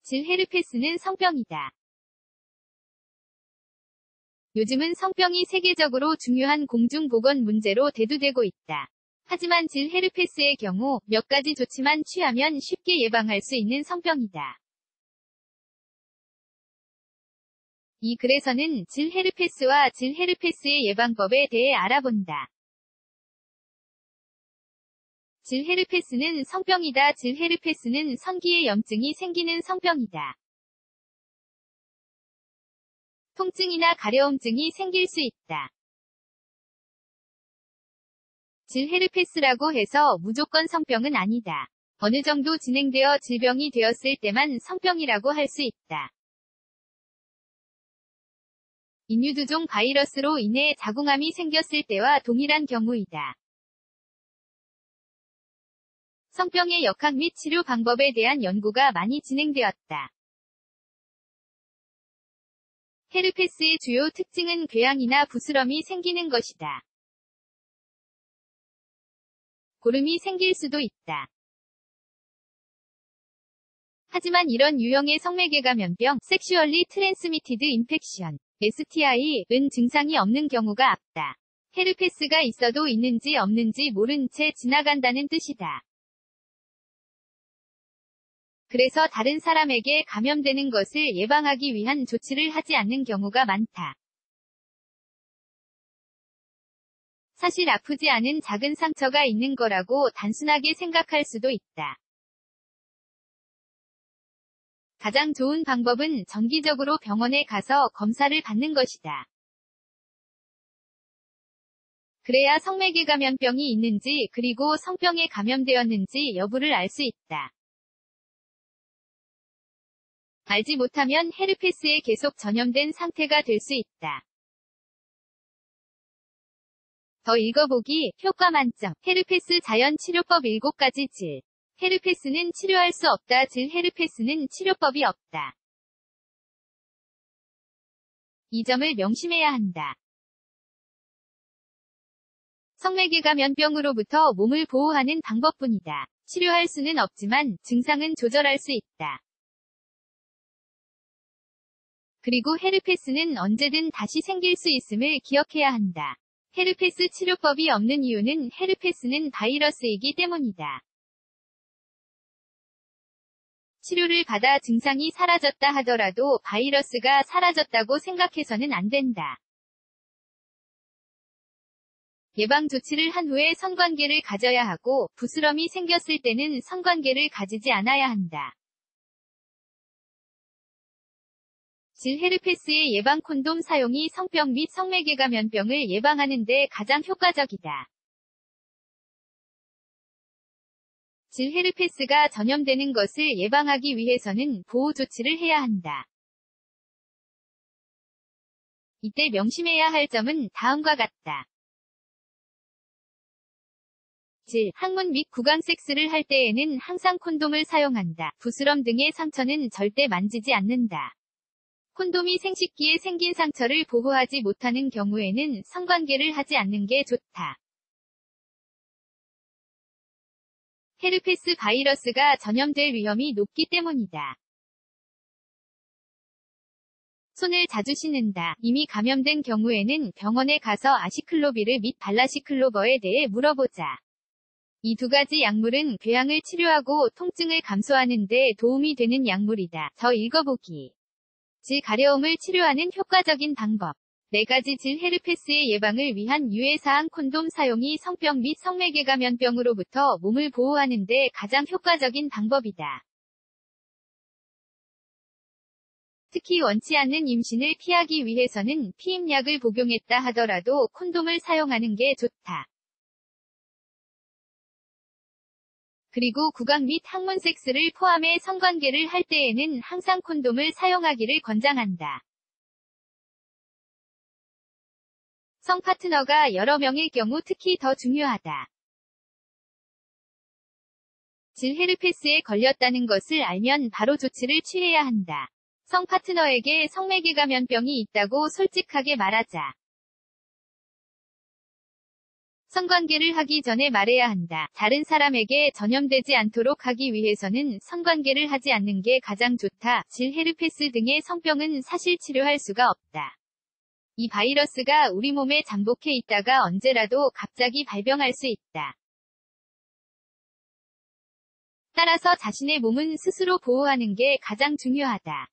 질 헤르페스는 성병이다. 요즘은 성병이 세계적으로 중요한 공중보건 문제로 대두되고 있다. 하지만 질 헤르페스의 경우 몇 가지 조치만 취하면 쉽게 예방할 수 있는 성병이다. 이 글에서는 질 헤르페스와 질 헤르페스의 예방법에 대해 알아본다. 질 헤르페스는 성병이다. 질 헤르페스는 성기에 염증이 생기는 성병이다. 통증이나 가려움증이 생길 수 있다. 질 헤르페스라고 해서 무조건 성병은 아니다. 어느 정도 진행되어 질병이 되었을 때만 성병이라고 할 수 있다. 인유두종 바이러스로 인해 자궁암이 생겼을 때와 동일한 경우이다. 성병의 역학 및 치료 방법에 대한 연구가 많이 진행되었다. 헤르페스의 주요 특징은 궤양이나 부스럼이 생기는 것이다. 고름이 생길 수도 있다. 하지만 이런 유형의 성매개 감염병, Sexually Transmitted Infection, STI은 증상이 없는 경우가 없다. 헤르페스가 있어도 있는지 없는지 모른 채 지나간다는 뜻이다. 그래서 다른 사람에게 감염되는 것을 예방하기 위한 조치를 하지 않는 경우가 많다. 사실 아프지 않은 작은 상처가 있는 거라고 단순하게 생각할 수도 있다. 가장 좋은 방법은 정기적으로 병원에 가서 검사를 받는 것이다. 그래야 성매개 감염병이 있는지 그리고 성병에 감염되었는지 여부를 알 수 있다. 알지 못하면 헤르페스에 계속 전염된 상태가 될 수 있다. 더 읽어보기, 효과 만점, 헤르페스 자연 치료법 7가지 질. 헤르페스는 치료할 수 없다. 질 헤르페스는 치료법이 없다. 이 점을 명심해야 한다. 성매개 감염병으로부터 몸을 보호하는 방법뿐이다. 치료할 수는 없지만 증상은 조절할 수 있다. 그리고 헤르페스는 언제든 다시 생길 수 있음을 기억해야 한다. 헤르페스 치료법이 없는 이유는 헤르페스는 바이러스이기 때문이다. 치료를 받아 증상이 사라졌다 하더라도 바이러스가 사라졌다고 생각해서는 안 된다. 예방 조치를 한 후에 성관계를 가져야 하고, 부스럼이 생겼을 때는 성관계를 가지지 않아야 한다. 질 헤르페스의 예방 콘돔 사용이 성병 및 성매개 감염병을 예방하는 데 가장 효과적이다. 질 헤르페스가 전염되는 것을 예방하기 위해서는 보호 조치를 해야 한다. 이때 명심해야 할 점은 다음과 같다. 질, 항문 및 구강 섹스를 할 때에는 항상 콘돔을 사용한다. 부스럼 등의 상처는 절대 만지지 않는다. 콘돔이 생식기에 생긴 상처를 보호하지 못하는 경우에는 성관계를 하지 않는 게 좋다. 헤르페스 바이러스가 전염될 위험이 높기 때문이다. 손을 자주 씻는다. 이미 감염된 경우에는 병원에 가서 아시클로비르 및 발라시클로버에 대해 물어보자. 이 두 가지 약물은 궤양을 치료하고 통증을 감소하는 데 도움이 되는 약물이다. 더 읽어보기. 질 가려움을 치료하는 효과적인 방법. 4가지 질 헤르페스의 예방을 위한 유해사항 콘돔 사용이 성병 및 성매개 감염병으로부터 몸을 보호하는 데 가장 효과적인 방법이다. 특히 원치 않는 임신을 피하기 위해서는 피임약을 복용했다 하더라도 콘돔을 사용하는 게 좋다. 그리고 구강 및 항문 섹스를 포함해 성관계를 할 때에는 항상 콘돔을 사용하기를 권장한다. 성 파트너가 여러 명일 경우 특히 더 중요하다. 질 헤르페스에 걸렸다는 것을 알면 바로 조치를 취해야 한다. 성 파트너에게 성매개 감염병이 있다고 솔직하게 말하자. 성관계를 하기 전에 말해야 한다. 다른 사람에게 전염되지 않도록 하기 위해서는 성관계를 하지 않는 게 가장 좋다. 질, 헤르페스 등의 성병은 사실 치료할 수가 없다. 이 바이러스가 우리 몸에 잠복해 있다가 언제라도 갑자기 발병할 수 있다. 따라서 자신의 몸은 스스로 보호하는 게 가장 중요하다.